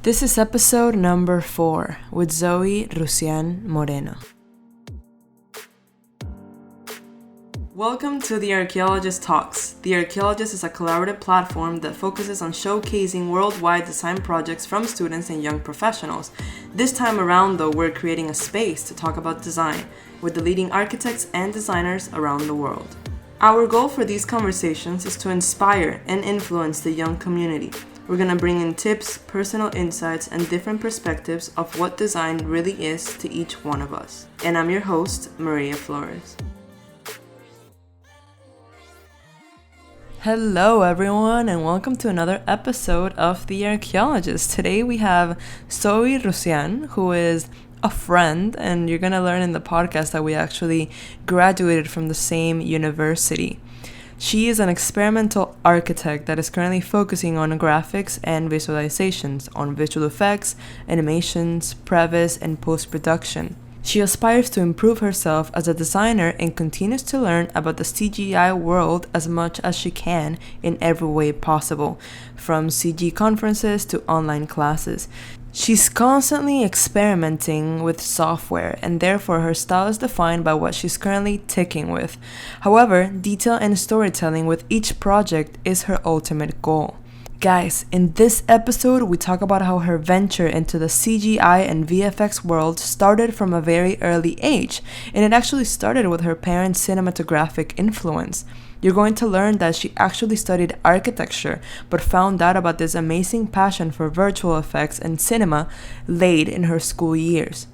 This is episode number 4 with Zoe Russian Moreno. Welcome to the Archiologist Talks. The Archiologist is a collaborative platform that focuses on showcasing worldwide design projects from students and young professionals. This time around, though, we're creating a space to talk about design with the leading architects and designers around the world. Our goal for these conversations is to inspire and influence the young community. We're going to bring in tips, personal insights, and different perspectives of what design really is to each one of us. And I'm your host, Maria Flores. Hello everyone, and welcome to another episode of The Archaeologist. Today we have Zoe Russian, who is a friend, and you're going to learn in the podcast that we actually graduated from the same university. She is an experimental architect that is currently focusing on graphics and visualizations, on visual effects, animations, previs, and post-production. She aspires to improve herself as a designer and continues to learn about the CGI world as much as she can in every way possible, from CG conferences to online classes. She's constantly experimenting with software, and therefore her style is defined by what she's currently ticking with. However, detail and storytelling with each project is her ultimate goal. Guys, in this episode, we talk about how her venture into the CGI and VFX world started from a very early age, and it actually started with her parents' cinematographic influence. You're going to learn that she actually studied architecture, but found out about this amazing passion for virtual effects and cinema late in her school years.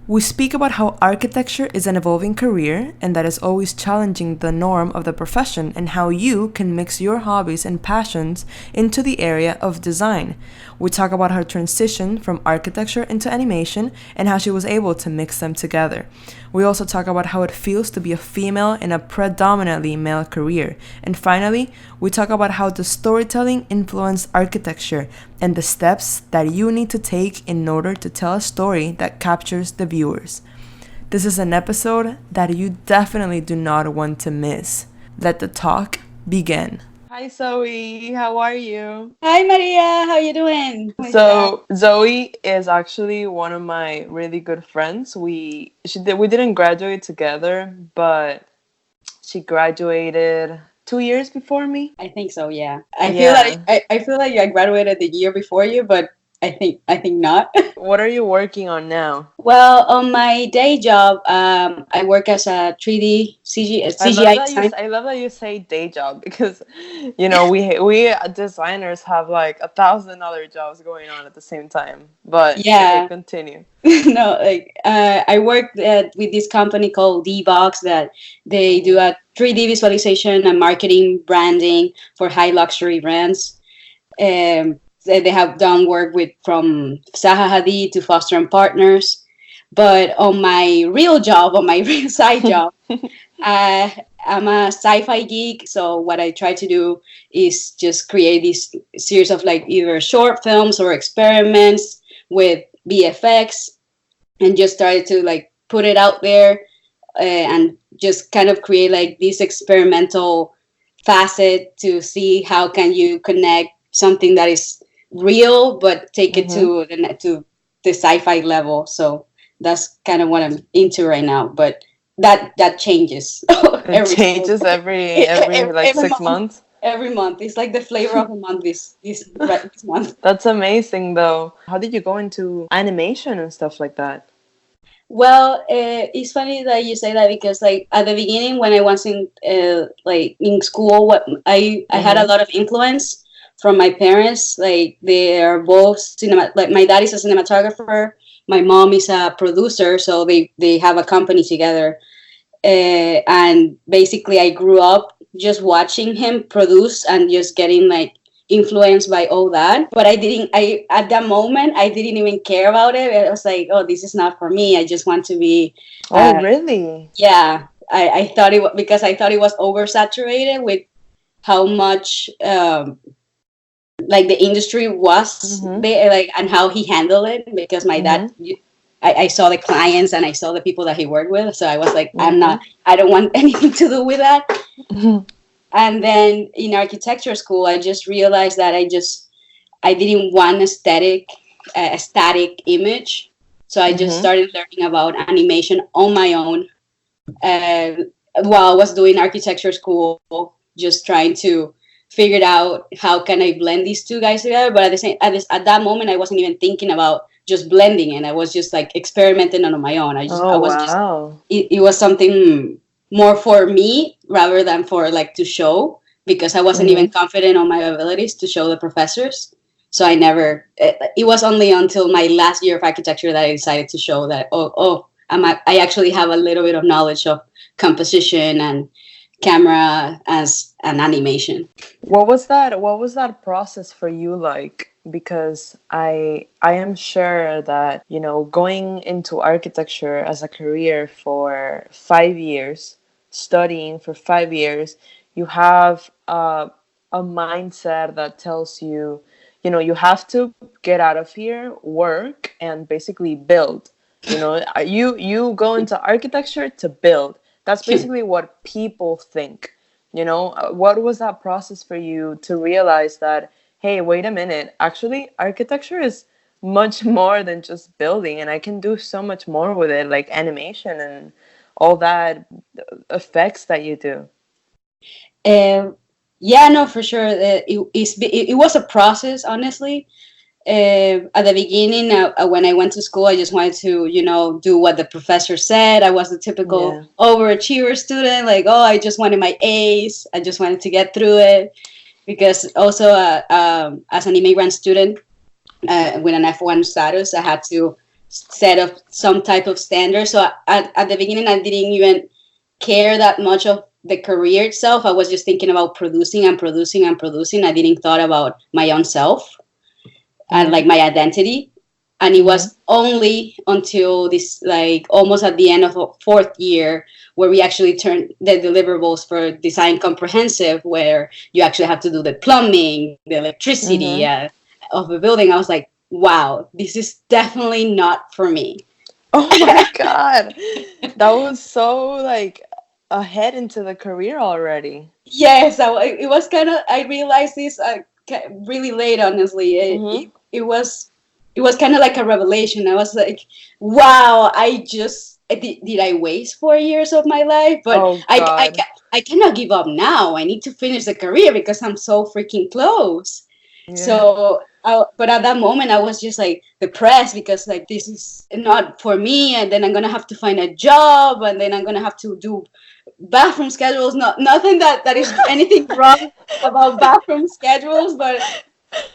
We speak about how architecture is an evolving career and that is always challenging the norm of the profession, and how you can mix your hobbies and passions into the area of design. We talk about her transition from architecture into animation and how she was able to mix them together. We also talk about how it feels to be a female in a predominantly male career. And finally, we talk about how the storytelling influenced architecture and the steps that you need to take in order to tell a story that captures the viewers. This is an episode that you definitely do not want to miss. Let the talk begin. Hi Zoe, how are you? Hi Maria, how you doing? So Zoe is actually one of my really good friends. We didn't graduate together, but she graduated 2 years before me. I think so, yeah. I feel like I graduated the year before you, but I think not. What are you working on now? Well, on my day job, I work as a 3D CGI design. I love that you say day job, because we designers have like 1,000 other jobs going on at the same time. But yeah, okay, continue. No, I work with this company called D-Box that they do a 3D visualization and marketing branding for high luxury brands. They have done work from Zaha Hadid to Foster and Partners. But on my real job, on my real side job, I'm a sci-fi geek. So what I try to do is just create this series of like either short films or experiments with VFX, and just try to like put it out there and just kind of create like this experimental facet to see how can you connect something that is real but take it to the sci-fi level. So that's kind of what I'm into right now, but that changes. It changes every like 6 months. Every month. It's like the flavor of the month this month. That's amazing though. How did you go into animation and stuff like that? Well, it's funny that you say that, because like at the beginning when I was in school, I had a lot of influence from my parents. Like they are both like my dad is a cinematographer, my mom is a producer, so they have a company together. And basically I grew up just watching him produce and just getting like influenced by all that. But at that moment I didn't even care about it. I was like, oh, this is not for me. I just want to be Really? Yeah. I thought it was, because I thought it was oversaturated with how much like the industry was there, like, and how he handled it. Because my dad, I saw the clients and I saw the people that he worked with, so I was like, I don't want anything to do with that. And then in architecture school, I just realized that I didn't want aesthetic a static image. So I just Mm-hmm. started learning about animation on my own uh, while I was doing architecture school, just trying to figure out how can I blend these two guys together. But at that moment, I wasn't even thinking about just blending, and I was just like experimenting on my own. I Oh, was just wow. it was something more for me rather than for like to show, because I wasn't even Mm-hmm. confident on my abilities to show the professors. So I never. It was only until my last year of architecture that I decided to show that I actually have a little bit of knowledge of composition and camera as an animation. What was that process for you like? Because I am sure that, going into architecture as a career for 5 years, studying for 5 years, you have a mindset that tells you, you have to get out of here, work, and basically build. You go into architecture to build. That's basically what people think. What was that process for you to realize that, hey, wait a minute, actually, architecture is much more than just building, and I can do so much more with it, like animation and all that effects that you do. Uh, yeah, no, for sure. It was a process, honestly. At the beginning, when I went to school, I just wanted to, do what the professor said. I was the typical Yeah. overachiever student, like, oh, I just wanted my A's. I just wanted to get through it. Because also, as an immigrant student with an F1 status, I had to set up some type of standard. So at the beginning, I didn't even care that much of the career itself. I was just thinking about producing and producing and producing. I didn't thought about my own self and Mm-hmm. like my identity. And it Mm-hmm. was only until this, like almost at the end of the fourth year, where we actually turned the deliverables for design comprehensive, where you actually have to do the plumbing, the electricity Mm-hmm. of the building. I was like, wow, this is definitely not for me. Oh my God. That was so like ahead into the career already. Yes, it was kind of. I realized this really late. Honestly, Mm-hmm. it was kind of like a revelation. I was like, wow, did I waste 4 years of my life? But Oh God. I cannot give up now. I need to finish the career because I'm so freaking close. Yeah. So, but at that moment, I was just like depressed because like this is not for me, and then I'm gonna have to find a job, and then I'm gonna have to do bathroom schedules. Nothing that is anything wrong about bathroom schedules, but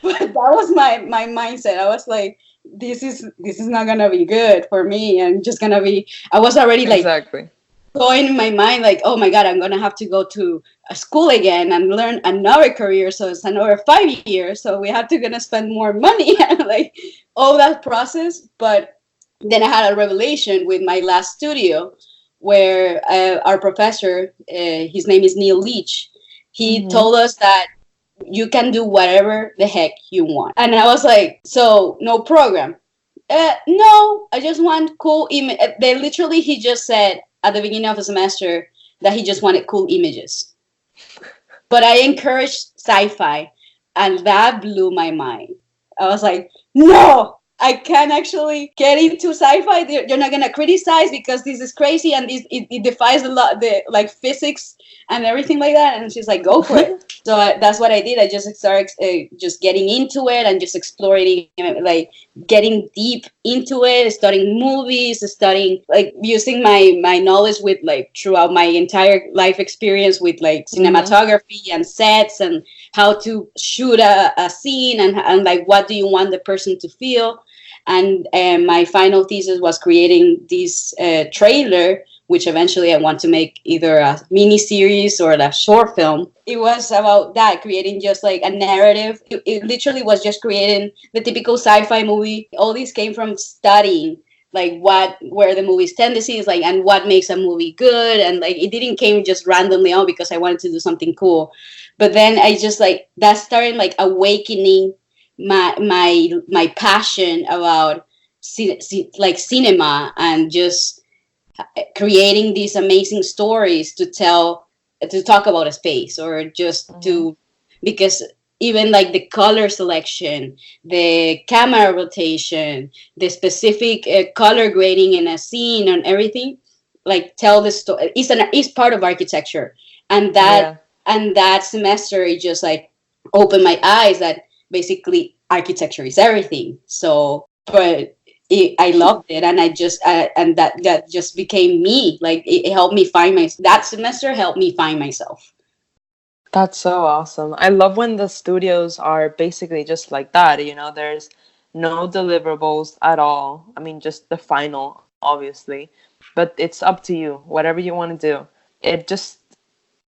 that was my mindset. I was like, this is not gonna be good for me, and just gonna be. I was already like Exactly. going in my mind like, oh my god, I'm gonna have to go to a school again and learn another career, so it's another 5 years, so we have to gonna spend more money and like all that process. But then I had a revelation with my last studio, where our professor, his name is Neil Leach, he Mm-hmm. told us that you can do whatever the heck you want. And I was like, so no program? No, I just want cool image. They literally, he just said at the beginning of the semester that he just wanted cool images. But I encouraged sci-fi, and that blew my mind. I was like, no, I can actually get into sci-fi. You're not gonna criticize because this is crazy and it defies the like physics and everything like that. And she's like, go for it. So that's what I did. I just started just getting into it and just exploring, like getting deep into it, studying movies, studying like using my knowledge with like throughout my entire life experience with like Mm-hmm. cinematography and sets and how to shoot a scene, and like what do you want the person to feel. And my final thesis was creating this trailer, which eventually I want to make either a mini series or a short film. It was about that, creating just like a narrative. It literally was just creating the typical sci-fi movie. All these came from studying like what where the movie's tendencies like and what makes a movie good, and like it didn't came just randomly on because I wanted to do something cool. But then I just like that started like awakening my passion about like cinema, and just creating these amazing stories to talk about a space, or just Mm-hmm. to, because even like the color selection, the camera rotation, the specific color grading in a scene and everything, like tell the story. It's part of architecture, and Yeah. that semester it just like opened my eyes that basically architecture is everything. So, but I loved it, and I just and that just became me. Like it helped me find my that semester helped me find myself. That's so awesome. I love when the studios are basically just like that, there's no deliverables at all. I mean, just the final, obviously, but it's up to you, whatever you want to do. It just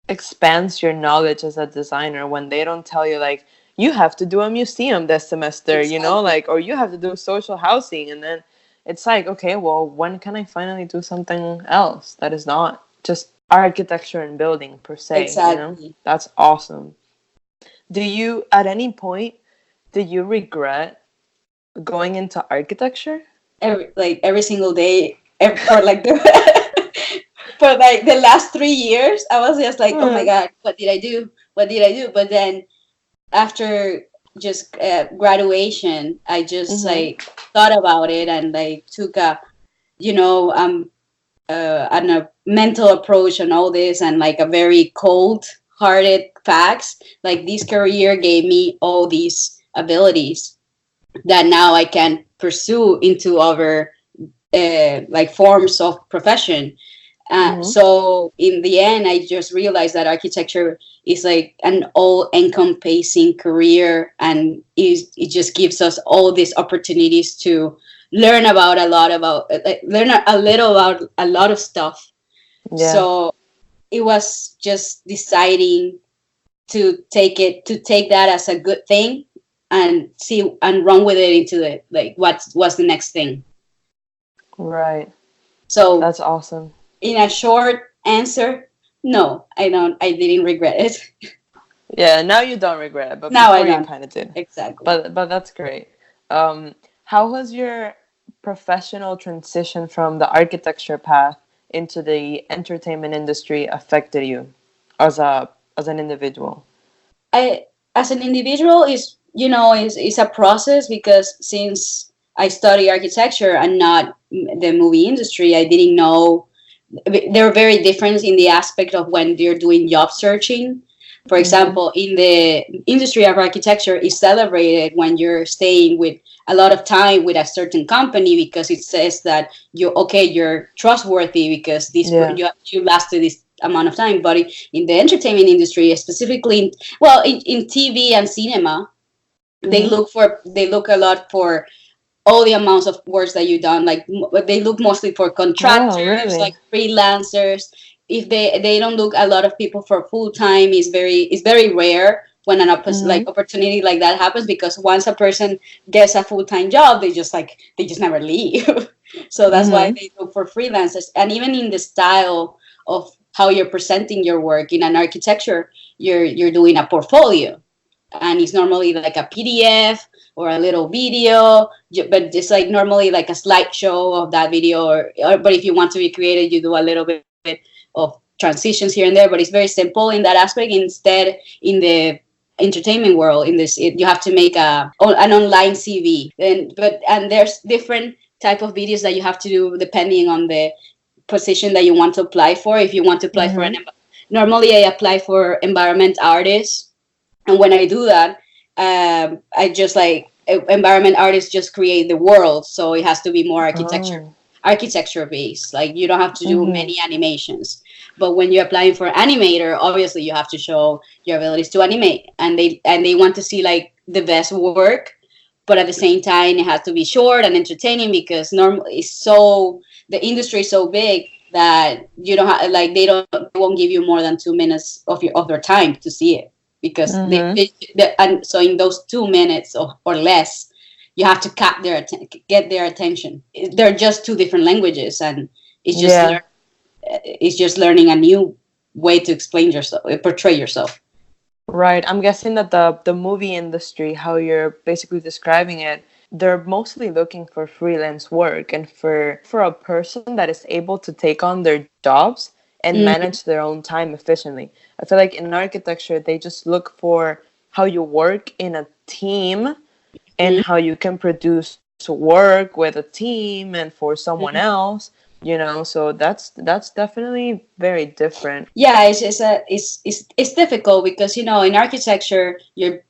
expands your knowledge as a designer when they don't tell you, like, you have to do a museum this semester, Exactly. like, or you have to do social housing. And then it's like, okay, well, when can I finally do something else that is not just architecture and building per se? Exactly. That's awesome. Do you, at any point, did you regret going into architecture? Every single day for like the for like the last 3 years, I was just like, oh my Hmm. god, what did I do? What did I do? But then after just graduation, I just Mm-hmm. like thought about it and like took a you know and a mental approach on all this and like a very cold hearted facts. Like this career gave me all these abilities that now I can pursue into other like forms of profession. Mm-hmm. So in the end, I just realized that architecture is like an all-encompassing career, and it just gives us all these opportunities to learn about a lot about learn a little about a lot of stuff. Yeah. So it was just deciding to take that as a good thing and see and run with it into the like what's the next thing. Right. So That's awesome. in a short answer, no, I didn't regret it. Yeah, now you don't regret it, but Now I before you don't. kind of did. Exactly. But that's great. How has your professional transition from the architecture path into the entertainment industry affected you as an individual? I as an individual is is a process because since I study architecture and not the movie industry, I didn't know they're very different in the aspect of when you're doing job searching. For Mm-hmm. example, in the industry of architecture, is celebrated when you're staying with a lot of time with a certain company because it says that you're trustworthy because Yeah. you lasted this amount of time. But in the entertainment industry, specifically, in TV and cinema, Mm-hmm. they look a lot for all the amounts of works that you've done. Like they look mostly for Oh, contractors, really? like freelancers. If they don't look a lot of people for full time, is very rare when like Mm-hmm. opportunity like that happens because once a person gets a full time job, they just never leave. So that's why Mm-hmm. they look for freelancers. And even in the style of how you're presenting your work in an architecture, you're doing a portfolio, and it's normally like a PDF or a little video, but it's like normally like a slideshow of that video, or but if you want to recreate it, you do a little bit of transitions here and there. But it's very simple in that aspect. Instead, in the entertainment world, you have to make an online CV, and there's different type of videos that you have to do depending on the position that you want to apply for. If you want to apply for Mm-hmm. normally I apply for environment artists, and when I do that, I just like environment artists just create the world, so it has to be more Oh. architecture based. Like you don't have to do Mm-hmm. many animations. But when you're applying for animator, obviously you have to show your abilities to animate, and they want to see like the best work, but at the same time it has to be short and entertaining because normally it's so the industry is so big that you don't have like they won't give you more than 2 minutes of their time to see it because Mm-hmm. and so in those 2 minutes or less you have to get their attention. They're just two different languages, and it's just Yeah. learn it's just learning a new way to explain yourself, portray yourself. Right. I'm guessing that the movie industry, how you're basically describing it, they're mostly looking for freelance work and for a person that is able to take on their jobs and Mm, manage their own time efficiently. I feel like in architecture they just look for how you work in a team and Mhm. how you can produce work with a team and for someone Mhm. else, so that's definitely very different. Yeah, it's difficult because in architecture you're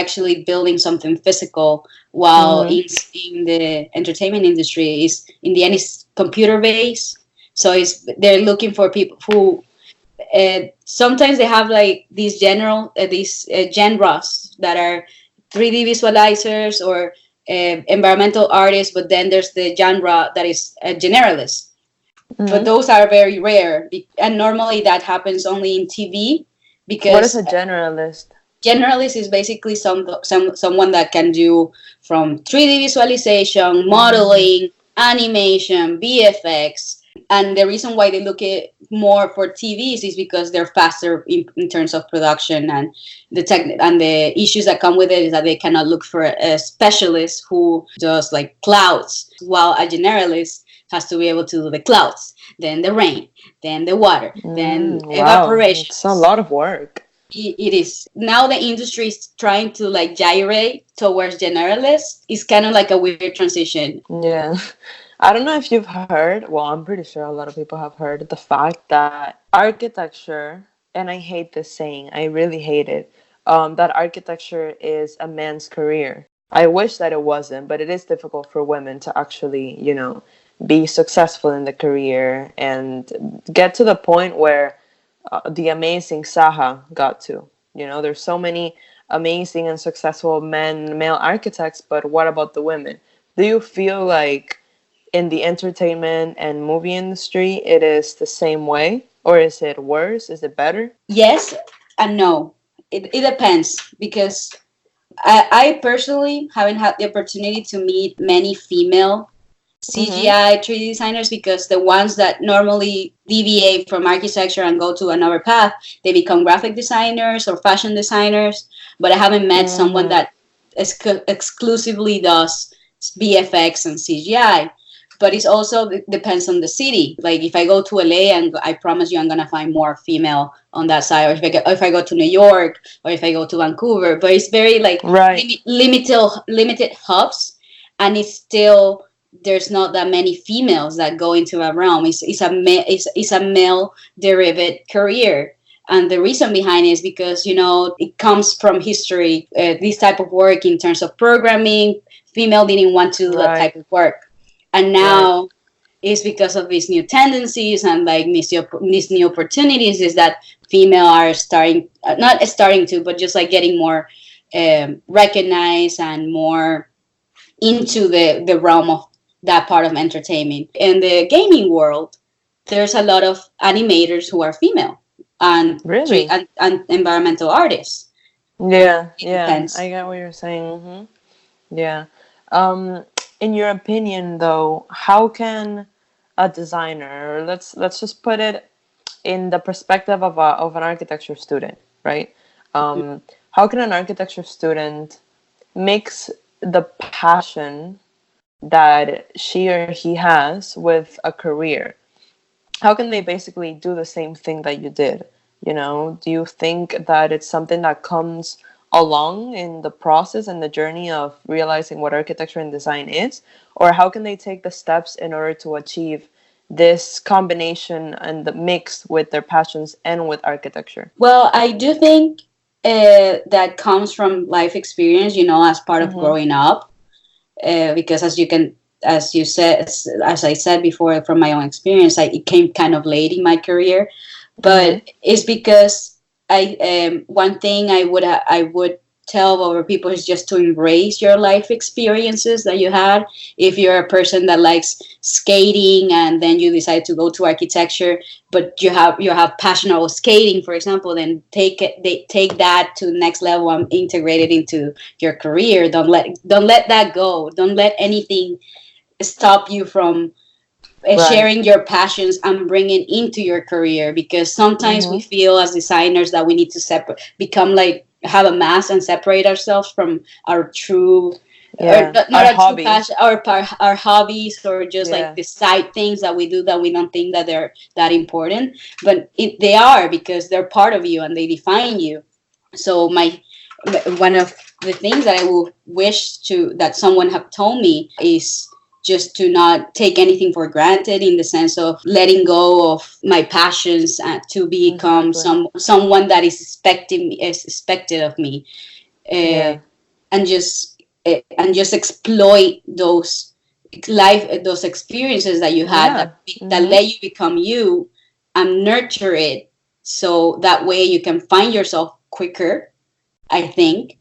actually building something physical, while Mm-hmm. in the entertainment industry is in the end is computer based. So it's they're looking for people who sometimes they have like these genres that are 3D visualizers or environmental artists, but then there's the genre that is a generalist, but Mm-hmm. those are very rare, and normally that happens only in TV What is because a generalist? generalist is basically someone that can do from 3D visualization, Mm-hmm. modeling, animation, VFX. And the reason why they look at more for TVs is because they're faster in terms of production, and the tech and the issues that come with it is that they cannot look for a specialist who does like clouds, while a generalist has to be able to do the clouds, then the rain, then the water, then Wow, evaporation. it's a lot of work. It is now the industry is trying to like gyrate towards generalists. It's kind of like a weird transition. Yeah. I don't know if you've heard, well, I'm pretty sure a lot of people have heard the fact that architecture, and I hate this saying, I really hate it, that architecture is a man's career. I wish that it wasn't, but it is difficult for women to actually, be successful in the career and get to the point where the amazing Saha got to. There's so many amazing and successful male architects, but what about the women? Do you feel like in the entertainment and movie industry it is the same way? Or is it worse? Is it better? Yes and no. It depends because I personally haven't had the opportunity to meet many female Mm-hmm. CGI 3D designers, because the ones that normally deviate from architecture and go to another path, they become graphic designers or fashion designers. But I haven't met someone Mm-hmm. that exclusively does VFX and CGI. But it's also depends on the city. Like if I go to LA, and I promise you, I'm gonna find more female on that side. Or if I go to New York, or if I go to Vancouver. But it's very like Right. limited hubs, and it's still there's not that many females that go into a realm. It's a male derived career. And the reason behind it is because it comes from history. This type of work in terms of programming, female didn't want to do that type Right. of work, and Right. now it's because of these new tendencies and like these new opportunities is that female are starting not starting to, but just like getting more recognized and more into the realm of that part of entertainment. In the gaming world, there's a lot of animators who are female, and Really? and environmental artists. Yeah, It yeah. depends. I get what you're saying. Yeah. Um, in your opinion, though, how can a designer, let's just put it in the perspective of an architecture student, right? How can an architecture student mix the passion that she or he has with a career? How can they basically do the same thing that you did? Do you think that it's something that comes along in the process and the journey of realizing what architecture and design is? Or how can they take the steps in order to achieve this combination and the mix with their passions and with architecture? Well, I do think that comes from life experience, as part of Mm-hmm. growing up. Because as you said, as I said before, from my own experience, it came kind of late in my career, Mm-hmm. but it's because one thing I would tell other people is just to embrace your life experiences that you had. If you're a person that likes skating and then you decide to go to architecture, but you have passion about skating, for example, then take that to the next level and integrate it into your career. Don't let that go. Don't let anything stop you from Right. sharing your passions and bringing into your career, because sometimes we Mm-hmm. feel as designers that we need to separate become like have a mask and separate ourselves from our true, or Yeah. not Our our true hobbies. passion, our hobbies, or just like Yeah. the side things that we do that we don't think that they're that important, but they are, because they're part of you and they define you. So one of the things that I will wish to that someone have told me is just to not take anything for granted, in the sense of letting go of my passions, to become Exactly. someone that is expected of me, uh, Yeah. and just exploit those experiences that you had, Yeah. that Mhm. let you become you, and nurture it, so that way you can find yourself quicker, I think,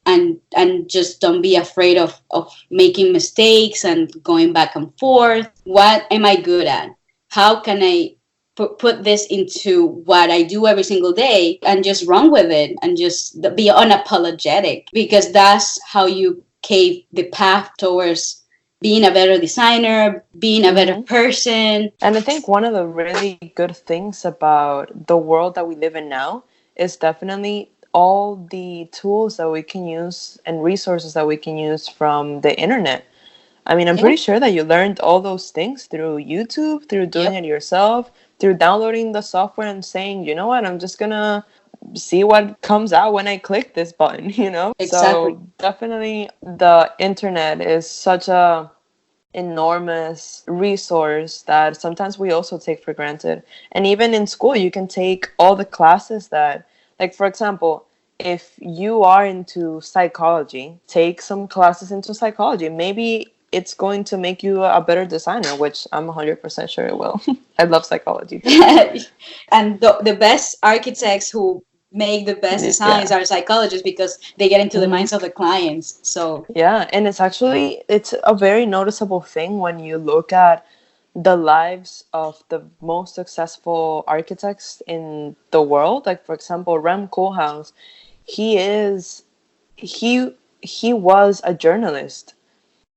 and just don't be afraid of making mistakes and going back and forth. What am I good at? How can I put this into what I do every single day, and just run with it, and just be unapologetic, because that's how you pave the path towards being a better designer, being a better Mhm. person. And I think one of the really good things about the world that we live in now is definitely all the tools that we can use and resources that we can use from the internet. I mean, I'm Yeah. pretty sure that you learned all those things through YouTube, through doing Yep. it yourself, through downloading the software and saying, you know what, I'm just gonna see what comes out when I click this button, you know? Exactly. So definitely the internet is such a enormous resource that sometimes we also take for granted. And even in school, you can take all the classes that, like, for example, if you are into psychology, take some classes into psychology. Maybe it's going to make you a better designer, which I'm 100% sure it will. I love psychology too. And the best architects who make the best designs Yeah. are psychologists, because they get into the Hmm. minds of the clients. So Yeah, and it's a very noticeable thing when you look at the lives of the most successful architects in the world. Like for example, Rem Koolhaas, he is he he was a journalist.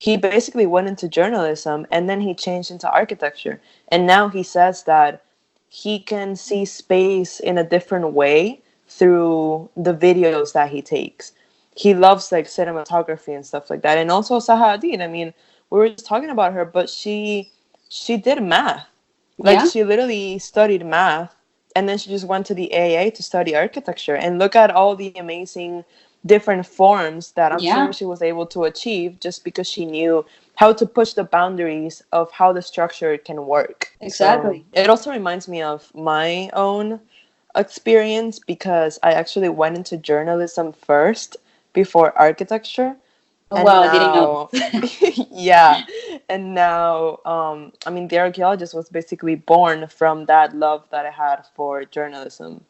He basically went into journalism and then he changed into architecture. And now he says that he can see space in a different way through the videos that he takes. He loves like cinematography and stuff like that. And also Saha Hadid. I mean, we were just talking about her, but she did math. Like yeah, she literally studied math and then she just went to the AA to study architecture and look at all the amazing different forms that I'm yeah, sure she was able to achieve just because she knew how to push the boundaries of how the structure can work. So exactly. it also reminds me of my own experience because I actually went into journalism first before architecture. Oh, And wow, I didn't know. now, yeah, and now, I mean, the archaeologist was basically born from that love that I had for journalism.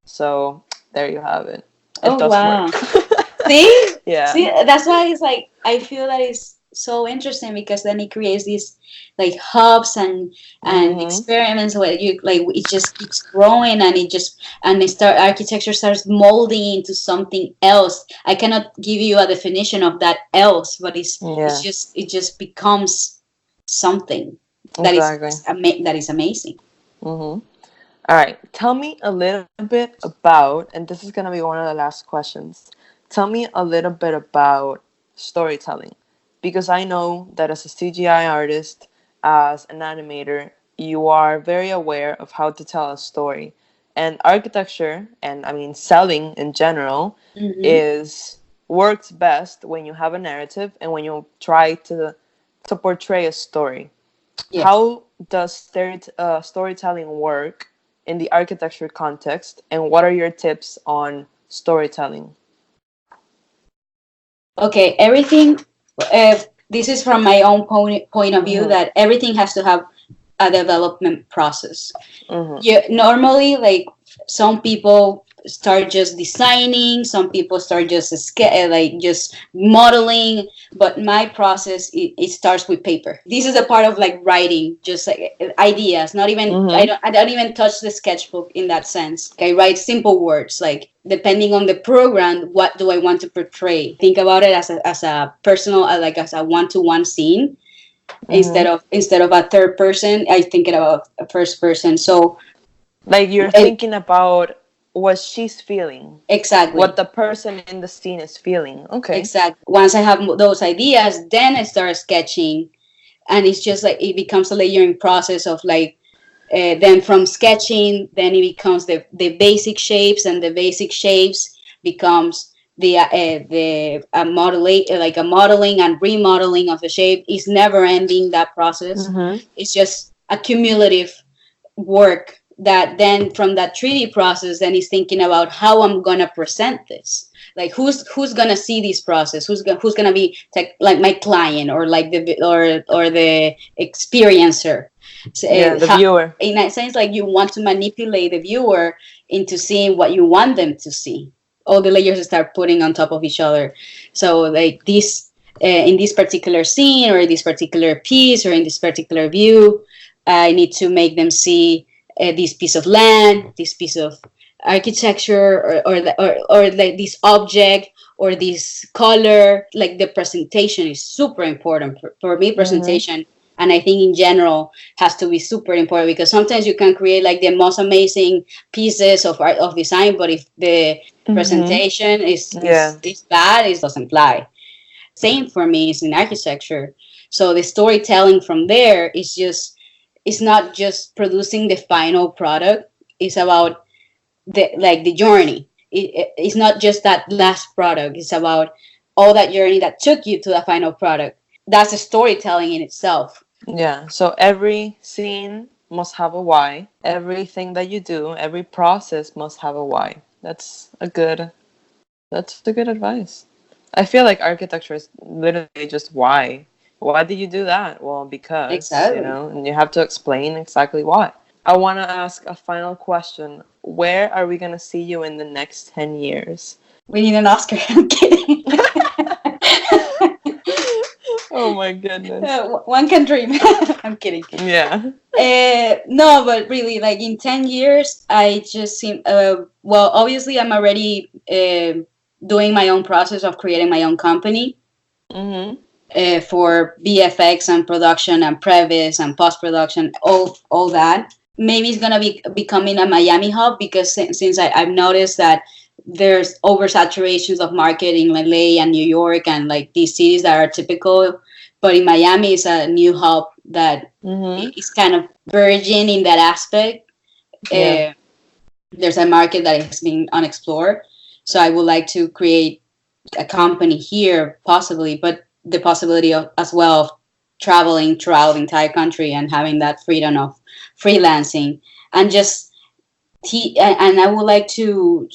So there you have it. It Oh, does wow. work. See, Yeah. see, that's why it's like I feel that it's so interesting, because then it creates these like hubs and Mm-hmm. experiments where you like it just keeps growing, and it start architecture starts molding into something else. I cannot give you a definition of that else, but Yeah, it just becomes something that exactly. that is amazing. Mm-hmm. All right. Tell me a little bit about, and this is going to be one of the last questions. Tell me a little bit about storytelling. Because I know that as a CGI artist, as an animator, you are very aware of how to tell a story. And architecture, and I mean selling in general, Hmm. is works best when you have a narrative and when you try to portray a story. Yes. How does storytelling work in the architecture context, and what are your tips on storytelling? Okay, everything. Uh, this is from my own point of view, Mm-hmm. that everything has to have a development process. Mm-hmm. Yeah, normally, like some people start just designing, some people start just like just modeling, but my process, it starts with paper. This is a part of like writing, just like ideas. Not even Mm-hmm. I don't even touch the sketchbook in that sense. I write simple words, like depending on the program, what do I want to portray. Think about it as a personal, like as a one-to-one scene, Mm-hmm. instead of a third person. I think about a first person. So Like you're it, thinking about what she's feeling, what exactly. the person in the scene is feeling. Okay. Exactly. Once I have those ideas, then I start sketching, and it's just like it becomes a layering process of like, then from sketching, then it becomes the basic shapes, and the basic shapes becomes the modeling and remodeling of the shape is never ending. That process, Mm-hmm. it's just a cumulative work that then from that 3D process then is thinking about how I'm gonna present this. Like who's gonna see this process? Who's gonna be like my client, or like or the experiencer? So, Yeah, the viewer. in that sense, like you want to manipulate the viewer into seeing what you want them to see. All the layers start putting on top of each other. So like this, in this particular scene, or this particular piece, or in this particular view, I need to make them see this piece of land, this piece of architecture, or like this object, or this color. Like the presentation is super important for me. Mm-hmm. Presentation, and I think in general, has to be super important, because sometimes you can create like the most amazing pieces of art, of design, but if the Mm-hmm. presentation Yeah. is bad, it doesn't fly. Same for me is in architecture. So the storytelling from there is just, it's not just producing the final product. It's about the journey. It's not just that last product. It's about all that journey that took you to the final product. That's a storytelling in itself. Yeah. So every scene must have a why. Everything that you do, every process must have a why. That's a good advice. I feel like architecture is literally just why. Why did you do that? Well, because, Exactly. and you have to explain exactly why. I want to ask a final question. Where are we going to see you in the next 10 years? We need an Oscar. I'm kidding. Oh my goodness. One can dream. I'm kidding. Yeah. No, but really, like in 10 years, I just seem, well, obviously, I'm already doing my own process of creating my own company Mm-hmm. for VFX and production and previs and post production, all that. Maybe it's gonna be becoming a Miami hub, because since I've noticed that there's oversaturations of market in LA and New York and like these cities that are typical, but in Miami is a new hub that Mm-hmm. is kind of virgin in that aspect. Yeah. Uh, there's a market that has been unexplored, so I would like to create a company here possibly, but the possibility of as well of traveling throughout the entire country and having that freedom of freelancing, and just and I would like to,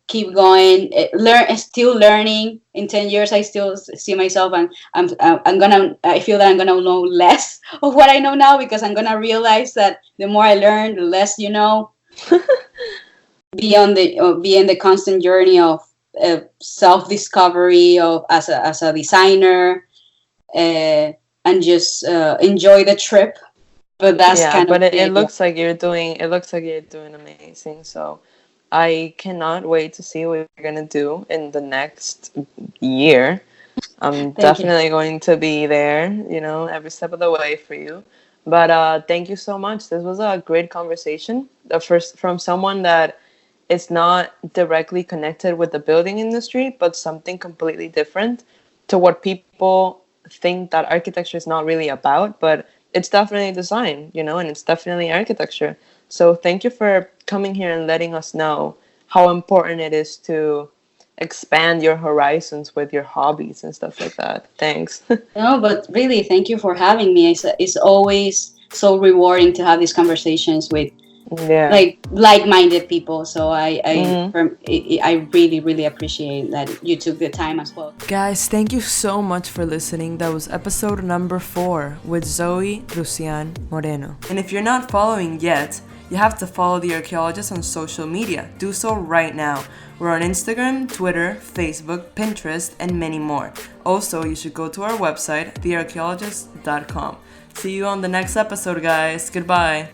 keep going, still learning. In 10 years, I still see myself, and I feel that I'm gonna know less of what I know now, because I'm gonna realize that the more I learn, the less you know. Be in the constant journey of self discovery of as a designer, uh, and just enjoy the trip. But that's Yeah, kind of but it the looks like you're doing amazing. So I cannot wait to see what you're gonna do in the next year. I'm thank you. definitely going to be there, every step of the way for you. But thank you so much. This was a great conversation. The first from someone that is not directly connected with the building industry, but something completely different to what people think that architecture is not really about, but it's definitely design, and it's definitely architecture. So thank you for coming here and letting us know how important it is to expand your horizons with your hobbies and stuff like that. Thanks. No, but really, thank you for having me. It's always so rewarding to have these conversations with Yeah. like-minded people. So Mm. I really really appreciate that you took the time as well. Guys, thank you so much for listening. That was episode number 4 with Zoe Russian Moreno. And if you're not following yet, you have to follow The Archaeologist on social media. Do so right now. We're on Instagram, Twitter, Facebook, Pinterest, and many more. Also, you should go to our website, thearchaeologist.com. See you on the next episode, guys. Goodbye.